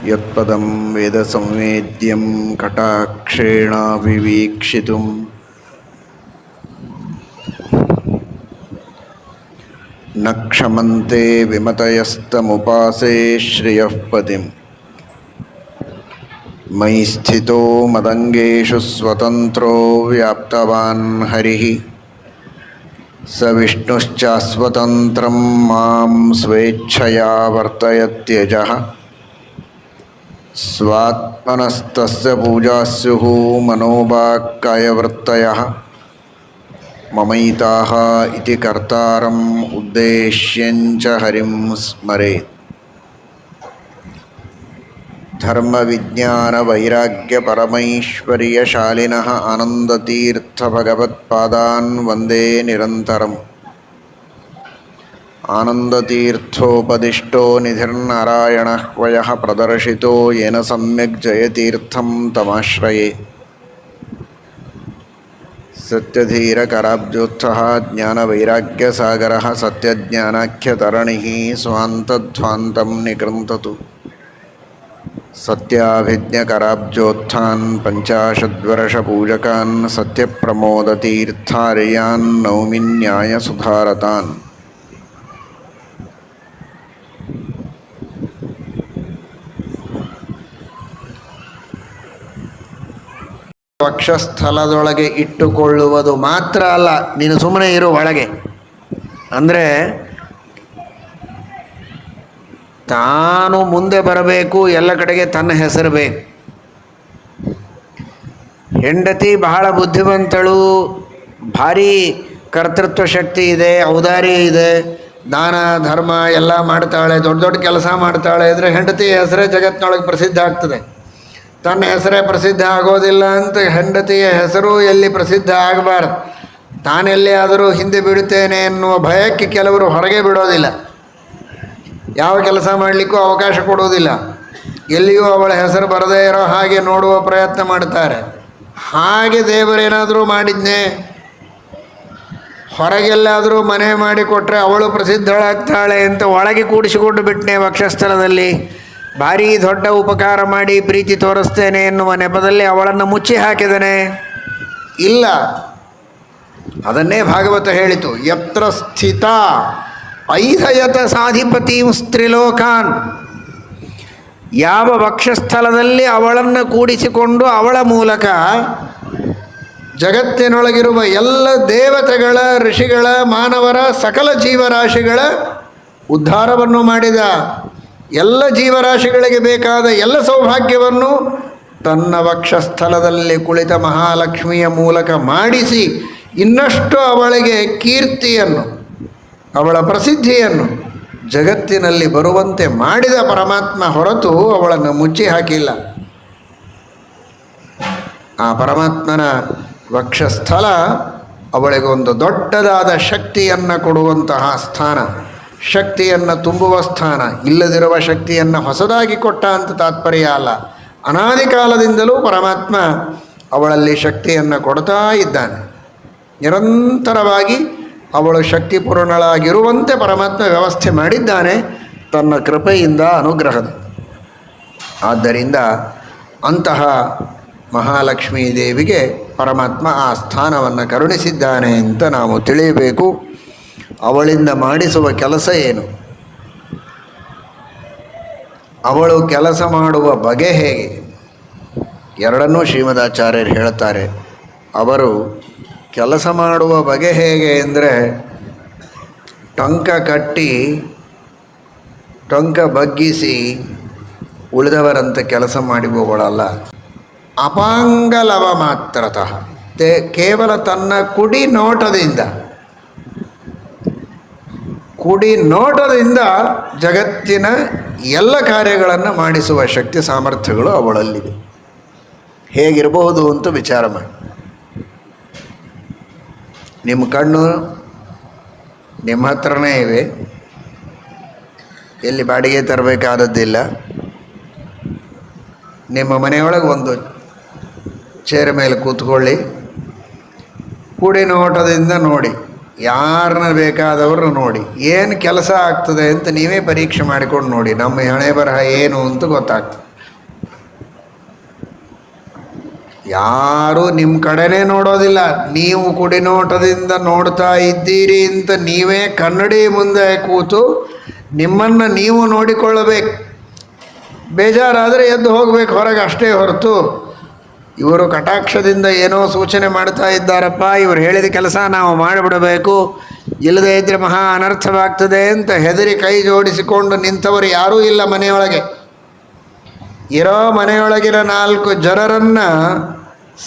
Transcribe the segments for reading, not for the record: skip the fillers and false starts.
ಯತ್ಪದಂ ವೇದ ಸಂವೇದ್ಯಂ ಕಟಾಕ್ಷೇಣ ವಿವೀಕ್ಷಿತುಂ ನ ಕ್ಷಮಂತೆ ವಿಮತಯಸ್ತಮುಪಾಸೇ ಶ್ರಿಯಃ ಪದಿಂ ಮಯಿ ಸ್ಥಿತೋ ಮದಂಗೇಷು ಸ್ವತಂತ್ರೋ ವ್ಯಾಪ್ತವಾನ್ ಹರಿಃ ಸ ವಿಷ್ಣುಶ್ಚಾಸ್ವತಂತ್ರಂ ಮಾಂ ಸ್ವೇಚ್ಛಯಾ ವರ್ತಯತ್ಯಜಃ ಸ್ವಾತ್ಮನಸ್ತಸ್ಯ ಪೂಜಾಸ್ಯುಃ ಮನೋವಾಕ್ಕಾಯವೃತ್ತಯಃ ಮಮೈತಾಃ ಇತಿ ಕರ್ತಾರಂ ಉದ್ದೇಶ್ಯಂಚ ಹರಿಂ ಸ್ಮರೇತ್. ಧರ್ಮವಿಜ್ಞಾನವೈರಾಗ್ಯಪರಮೈಶ್ವರ್ಯಶಾಲಿನಃ ಆನಂದತೀರ್ಥಭಗವತ್ಪಾದಾನ್ ವಂದೇ ನಿರಂತರಂ. ಆನಂದತೀರ್ಥೋಪದಿಷ್ಟೋ ನಿಧಿರ್ನಾರಾಯಣಃ ವಯಃ ಪ್ರದರ್ಶಿತೋ ಯೇನ ಸಮ್ಯಕ್ ಜಯತೀರ್ಥಂ ತಮಾಶ್ರಯೇ. ಸತ್ಯಧೀರಕರಾಬ್ಜೋತ್ಥಃ ಜ್ಞಾನವೈರಾಗ್ಯಸಾಗರಃ ಸತ್ಯಜ್ಞಾನಾಖ್ಯತರಣಿಃ ಸ್ವಾಂತಧ್ವಾಂತಂ ನಿಕೃಂತತು. ಸತ್ಯಾಭಿಜ್ಞಕರಾಬ್ಜೋತ್ಥಾನ್ ಪಂಚಾಶದ್ವರ್ಷಪೂಜಕಾನ್ ಸತ್ಯಪ್ರಮೋದತೀರ್ಥಾರ್ಯಾನ್ ನೌಮಿ ನ್ಯಾಯಸುಧಾರತಾನ್. ವಕ್ಷಸ್ಥಲದೊಳಗೆ ಇಟ್ಟುಕೊಳ್ಳುವುದು ಮಾತ್ರ ಅಲ್ಲ, ನೀನು ಸುಮ್ಮನೆ ಇರು ಒಳಗೆ. ಅಂದರೆ ತಾನು ಮುಂದೆ ಬರಬೇಕು, ಎಲ್ಲ ಕಡೆಗೆ ತನ್ನ ಹೆಸರು ಬೇಕು. ಹೆಂಡತಿ ಬಹಳ ಬುದ್ಧಿವಂತಳು, ಭಾರಿ ಕರ್ತೃತ್ವ ಶಕ್ತಿ ಇದೆ, ಔದಾರ್ಯ ಇದೆ, ದಾನ ಧರ್ಮ ಎಲ್ಲ ಮಾಡ್ತಾಳೆ, ದೊಡ್ಡ ದೊಡ್ಡ ಕೆಲಸ ಮಾಡ್ತಾಳೆ ಅಂದರೆ ಹೆಂಡತಿ ಹೆಸರೇ ಜಗತ್ತಿನೊಳಗೆ ಪ್ರಸಿದ್ಧ ಆಗ್ತದೆ. ತನ್ನ ಹೆಸರೇ ಪ್ರಸಿದ್ಧ ಆಗೋದಿಲ್ಲ ಅಂತ ಹೆಂಡತಿಯ ಹೆಸರು ಎಲ್ಲಿ ಪ್ರಸಿದ್ಧ ಆಗಬಾರ್ದು. ತಾನೆಲ್ಲೇ ಆದರೂ ಹಿಂದೆ ಬಿಡುತ್ತೇನೆ ಎನ್ನುವ ಭಯಕ್ಕೆ ಕೆಲವರು ಹೊರಗೆ ಬಿಡೋದಿಲ್ಲ, ಯಾವ ಕೆಲಸ ಮಾಡಲಿಕ್ಕೂ ಅವಕಾಶ ಕೊಡುವುದಿಲ್ಲ, ಎಲ್ಲಿಯೂ ಅವಳ ಹೆಸರು ಬರದೇ ಇರೋ ಹಾಗೆ ನೋಡುವ ಪ್ರಯತ್ನ ಮಾಡ್ತಾರೆ. ಹಾಗೆ ದೇವರೇನಾದರೂ ಮಾಡಿದ್ನೇ, ಹೊರಗೆಲ್ಲಾದರೂ ಮನೆ ಮಾಡಿಕೊಟ್ರೆ ಅವಳು ಪ್ರಸಿದ್ಧಳಾಗ್ತಾಳೆ ಅಂತ ಒಳಗೆ ಕೂಡಿಸಿಕೊಂಡು ಬಿಟ್ಟನೆ ವಕ್ಷಸ್ಥಳದಲ್ಲಿ. ಭಾರೀ ದೊಡ್ಡ ಉಪಕಾರ ಮಾಡಿ ಪ್ರೀತಿ ತೋರಿಸ್ತೇನೆ ಎನ್ನುವ ನೆಪದಲ್ಲಿ ಅವಳನ್ನು ಮುಚ್ಚಿ ಹಾಕಿದನೆ. ಇಲ್ಲ, ಅದನ್ನೇ ಭಾಗವತ ಹೇಳಿತು. ಯತ್ರ ಸ್ಥಿತ ಐಧಯತ ಸಾಧಿಪತಿಂ ಸ್ತ್ರೀಲೋಕಾನ್. ಯಾವ ವಕ್ಷಸ್ಥಳದಲ್ಲಿ ಅವಳನ್ನು ಕೂಡಿಸಿಕೊಂಡು ಅವಳ ಮೂಲಕ ಜಗತ್ತಿನೊಳಗಿರುವ ಎಲ್ಲ ದೇವತೆಗಳ, ಋಷಿಗಳ, ಮಾನವರ, ಸಕಲ ಜೀವರಾಶಿಗಳ ಉದ್ಧಾರವನ್ನು ಮಾಡಿದ, ಎಲ್ಲ ಜೀವರಾಶಿಗಳಿಗೆ ಬೇಕಾದ ಎಲ್ಲ ಸೌಭಾಗ್ಯವನ್ನು ತನ್ನ ವಕ್ಷಸ್ಥಲದಲ್ಲಿ ಕುಳಿತ ಮಹಾಲಕ್ಷ್ಮಿಯ ಮೂಲಕ ಮಾಡಿಸಿ ಇನ್ನಷ್ಟು ಅವಳಿಗೆ ಕೀರ್ತಿಯನ್ನು, ಅವಳ ಪ್ರಸಿದ್ಧಿಯನ್ನು ಜಗತ್ತಿನಲ್ಲಿ ಬರುವಂತೆ ಮಾಡಿದ ಪರಮಾತ್ಮ ಹೊರತು ಅವಳನ್ನು ಮುಚ್ಚಿ ಹಾಕಿಲ್ಲ. ಆ ಪರಮಾತ್ಮನ ವಕ್ಷಸ್ಥಲ ಅವಳಿಗೊಂದು ದೊಡ್ಡದಾದ ಶಕ್ತಿಯನ್ನು ಕೊಡುವಂತಹ ಸ್ಥಾನ, ಶಕ್ತಿಯನ್ನು ತುಂಬುವ ಸ್ಥಾನ. ಇಲ್ಲದಿರುವ ಶಕ್ತಿಯನ್ನು ಹೊಸದಾಗಿ ಕೊಟ್ಟ ಅಂತ ತಾತ್ಪರ್ಯ ಅಲ್ಲ. ಅನಾದಿ ಕಾಲದಿಂದಲೂ ಪರಮಾತ್ಮ ಅವಳಲ್ಲಿ ಶಕ್ತಿಯನ್ನು ಕೊಡ್ತಾ ಇದ್ದಾನೆ. ನಿರಂತರವಾಗಿ ಅವಳು ಶಕ್ತಿಪೂರ್ಣಳಾಗಿರುವಂತೆ ಪರಮಾತ್ಮ ವ್ಯವಸ್ಥೆ ಮಾಡಿದ್ದಾನೆ ತನ್ನ ಕೃಪೆಯಿಂದ, ಅನುಗ್ರಹದ. ಆದ್ದರಿಂದ ಅಂತಹ ಮಹಾಲಕ್ಷ್ಮೀ ದೇವಿಗೆ ಪರಮಾತ್ಮ ಆ ಸ್ಥಾನವನ್ನು ಕರುಣಿಸಿದ್ದಾನೆ ಅಂತ ನಾವು ತಿಳಿಯಬೇಕು. ಅವಳಿಂದ ಮಾಡಿಸುವ ಕೆಲಸ ಏನು, ಅವಳು ಕೆಲಸ ಮಾಡುವ ಬಗೆ ಹೇಗೆ, ಎರಡನ್ನೂ ಶ್ರೀಮದಾಚಾರ್ಯರು ಹೇಳ್ತಾರೆ. ಅವರು ಕೆಲಸ ಮಾಡುವ ಬಗೆ ಹೇಗೆ ಅಂದರೆ, ಟೊಂಕ ಕಟ್ಟಿ ಟೊಂಕ ಬಗ್ಗಿಸಿ ಉಳಿದವರಂತೆ ಕೆಲಸ ಮಾಡಿಬೋಗಳಲ್ಲ. ಅಪಾಂಗಲವ ಮಾತ್ರತಃ, ಕೇವಲ ತನ್ನ ಕುಡಿ ನೋಟದಿಂದ ಜಗತ್ತಿನ ಎಲ್ಲ ಕಾರ್ಯಗಳನ್ನು ಮಾಡಿಸುವ ಶಕ್ತಿ ಸಾಮರ್ಥ್ಯಗಳು ಅವಳಲ್ಲಿವೆ. ಹೇಗಿರಬಹುದು ಅಂತ ವಿಚಾರ ಮಾಡಿ. ನಿಮ್ಮ ಕಣ್ಣು ನಿಮ್ಮ ಹತ್ರನೇ ಇವೆ, ಎಲ್ಲಿ ಬಾಡಿಗೆ ತರಬೇಕಾದದ್ದಿಲ್ಲ. ನಿಮ್ಮ ಮನೆಯೊಳಗೆ ಒಂದು ಚೇರ್ ಮೇಲೆ ಕೂತ್ಕೊಳ್ಳಿ, ಕುಡಿ ನೋಟದಿಂದ ನೋಡಿ, ಯಾರನ್ನ ಬೇಕಾದವರು ನೋಡಿ, ಏನು ಕೆಲಸ ಆಗ್ತದೆ ಅಂತ ನೀವೇ ಪರೀಕ್ಷೆ ಮಾಡಿಕೊಂಡು ನೋಡಿ. ನಮ್ಮ ಹಣೆ ಬರಹ ಏನು ಅಂತ ಗೊತ್ತಾಗ್ತದೆ. ಯಾರೂ ನಿಮ್ಮ ಕಡೆನೇ ನೋಡೋದಿಲ್ಲ. ನೀವು ಕುಡಿನೋಟದಿಂದ ನೋಡ್ತಾ ಇದ್ದೀರಿ ಅಂತ ನೀವೇ ಕನ್ನಡಿ ಮುಂದೆ ಕೂತು ನಿಮ್ಮನ್ನು ನೀವು ನೋಡಿಕೊಳ್ಳಬೇಕು. ಬೇಜಾರಾದರೆ ಎದ್ದು ಹೋಗಬೇಕು ಹೊರಗೆ, ಅಷ್ಟೇ ಹೊರತು ಇವರು ಕಟಾಕ್ಷದಿಂದ ಏನೋ ಸೂಚನೆ ಮಾಡ್ತಾ ಇದ್ದಾರಪ್ಪ, ಇವರು ಹೇಳಿದ ಕೆಲಸ ನಾವು ಮಾಡಿಬಿಡಬೇಕು, ಇಲ್ಲದೇ ಇದ್ದರೆ ಮಹಾ ಅನರ್ಥವಾಗ್ತದೆ ಅಂತ ಹೆದರಿ ಕೈ ಜೋಡಿಸಿಕೊಂಡು ನಿಂತವರು ಯಾರೂ ಇಲ್ಲ ಮನೆಯೊಳಗೆ. ಇರೋ ಮನೆಯೊಳಗಿನ 4 ಜನರನ್ನು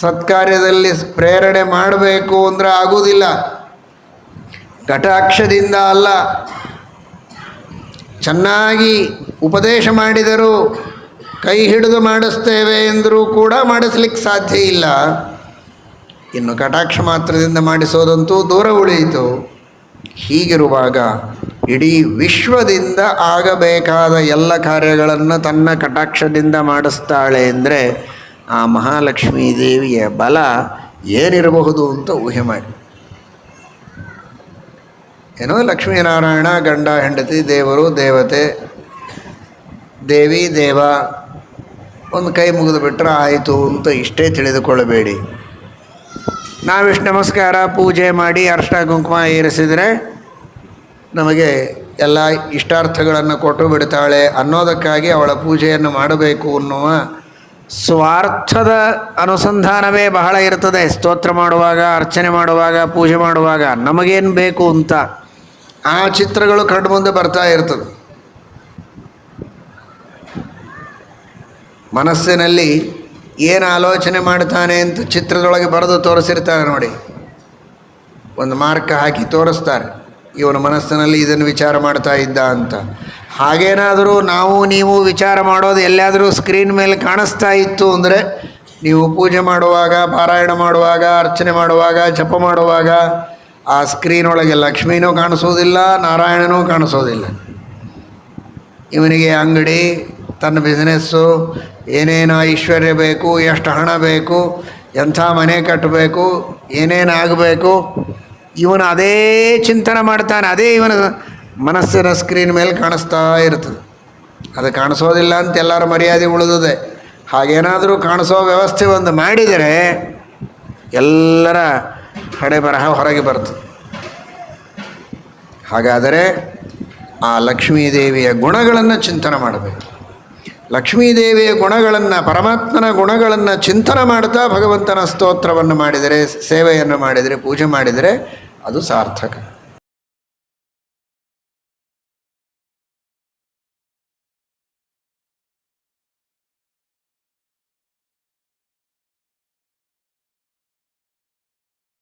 ಸತ್ಕಾರ್ಯದಲ್ಲಿ ಪ್ರೇರಣೆ ಮಾಡಬೇಕು ಅಂದರೆ ಆಗುವುದಿಲ್ಲ. ಕಟಾಕ್ಷದಿಂದ ಅಲ್ಲ, ಚೆನ್ನಾಗಿ ಉಪದೇಶ ಮಾಡಿದರೂ ಕೈ ಹಿಡಿದು ಮಾಡಿಸ್ತೇವೆ ಎಂದರೂ ಕೂಡ ಮಾಡಿಸ್ಲಿಕ್ಕೆ ಸಾಧ್ಯ ಇಲ್ಲ. ಇನ್ನು ಕಟಾಕ್ಷ ಮಾತ್ರದಿಂದ ಮಾಡಿಸೋದಂತೂ ದೂರ ಉಳಿಯಿತು. ಹೀಗಿರುವಾಗ ಇಡೀ ವಿಶ್ವದಿಂದ ಆಗಬೇಕಾದ ಎಲ್ಲ ಕಾರ್ಯಗಳನ್ನು ತನ್ನ ಕಟಾಕ್ಷದಿಂದ ಮಾಡಿಸ್ತಾಳೆ ಅಂದರೆ ಆ ಮಹಾಲಕ್ಷ್ಮೀ ದೇವಿಯ ಬಲ ಏನಿರಬಹುದು ಅಂತ ಊಹೆ ಮಾಡಿ. ಏನೋ ಲಕ್ಷ್ಮೀನಾರಾಯಣ ಗಂಡ ಹೆಂಡತಿ, ದೇವರು ದೇವತೆ, ದೇವಿ ದೇವ, ಒಂದು ಕೈ ಮುಗಿದು ಬಿಟ್ಟರೆ ಆಯಿತು ಅಂತ ಇಷ್ಟೇ ತಿಳಿದುಕೊಳ್ಳಬೇಡಿ. ನಾವಿಷ್ಟು ನಮಸ್ಕಾರ ಪೂಜೆ ಮಾಡಿ ಅರ್ಶಿನ ಕುಂಕುಮ ಏರಿಸಿದರೆ ನಮಗೆ ಎಲ್ಲ ಇಷ್ಟಾರ್ಥಗಳನ್ನು ಕೊಟ್ಟು ಬಿಡ್ತಾಳೆ ಅನ್ನೋದಕ್ಕಾಗಿ ಅವಳ ಪೂಜೆಯನ್ನು ಮಾಡಬೇಕು ಅನ್ನುವ ಸ್ವಾರ್ಥದ ಅನುಸಂಧಾನವೇ ಬಹಳ ಇರ್ತದೆ. ಸ್ತೋತ್ರ ಮಾಡುವಾಗ, ಅರ್ಚನೆ ಮಾಡುವಾಗ, ಪೂಜೆ ಮಾಡುವಾಗ ನಮಗೇನು ಬೇಕು ಅಂತ ಆ ಚಿತ್ರಗಳು ಕಣ್ಣು ಮುಂದೆ ಬರ್ತಾ ಇರ್ತದೆ. ಮನಸ್ಸಿನಲ್ಲಿ ಏನು ಆಲೋಚನೆ ಮಾಡ್ತಾನೆ ಅಂತ ಚಿತ್ರದೊಳಗೆ ಬರೆದು ತೋರಿಸಿರ್ತಾರೆ ನೋಡಿ, ಒಂದು ಮಾರ್ಕ್ ಹಾಕಿ ತೋರಿಸ್ತಾರೆ, ಇವನ ಮನಸ್ಸಿನಲ್ಲಿ ಇದನ್ನು ವಿಚಾರ ಮಾಡ್ತಾ ಇದ್ದ ಅಂತ. ಹಾಗೇನಾದರೂ ನಾವು ನೀವು ವಿಚಾರ ಮಾಡೋದು ಎಲ್ಲಾದರೂ ಸ್ಕ್ರೀನ್ ಮೇಲೆ ಕಾಣಿಸ್ತಾ ಇತ್ತು ಅಂದರೆ, ನೀವು ಪೂಜೆ ಮಾಡುವಾಗ, ಪಾರಾಯಣ ಮಾಡುವಾಗ, ಅರ್ಚನೆ ಮಾಡುವಾಗ, ಜಪ ಮಾಡುವಾಗ ಆ ಸ್ಕ್ರೀನ್ ಒಳಗೆ ಲಕ್ಷ್ಮೀನೂ ಕಾಣಿಸೋದಿಲ್ಲ, ನಾರಾಯಣನೂ ಕಾಣಿಸೋದಿಲ್ಲ. ಇವನಿಗೆ ಅಂಗಡಿ, ತನ್ನ ಬಿಸ್ನೆಸ್ಸು, ಏನೇನು ಐಶ್ವರ್ಯ ಬೇಕು, ಎಷ್ಟು ಹಣ ಬೇಕು, ಎಂಥ ಮನೆ ಕಟ್ಟಬೇಕು, ಏನೇನು ಆಗಬೇಕು, ಇವನು ಅದೇ ಚಿಂತನೆ ಮಾಡ್ತಾನೆ. ಅದೇ ಇವನ ಮನಸ್ಸಿನ ಸ್ಕ್ರೀನ್ ಮೇಲೆ ಕಾಣಿಸ್ತಾ ಇರ್ತದೆ. ಅದು ಕಾಣಿಸೋದಿಲ್ಲ ಅಂತ ಎಲ್ಲರ ಮರ್ಯಾದೆ ಉಳಿದಿದೆ. ಹಾಗೇನಾದರೂ ಕಾಣಿಸೋ ವ್ಯವಸ್ಥೆ ಒಂದು ಮಾಡಿದರೆ ಎಲ್ಲರ ಹಣೆ ಬರಹ ಹೊರಗೆ ಬರ್ತದೆ. ಹಾಗಾದರೆ ಆ ಲಕ್ಷ್ಮೀದೇವಿಯ ಗುಣಗಳನ್ನು ಚಿಂತನೆ ಮಾಡಬೇಕು. ಲಕ್ಷ್ಮೀದೇವಿಯ ಗುಣಗಳನ್ನು, ಪರಮಾತ್ಮನ ಗುಣಗಳನ್ನು ಚಿಂತನೆ ಮಾಡ್ತಾ ಭಗವಂತನ ಸ್ತೋತ್ರವನ್ನು ಮಾಡಿದರೆ, ಸೇವೆಯನ್ನು ಮಾಡಿದರೆ, ಪೂಜೆ ಮಾಡಿದರೆ ಅದು ಸಾರ್ಥಕ.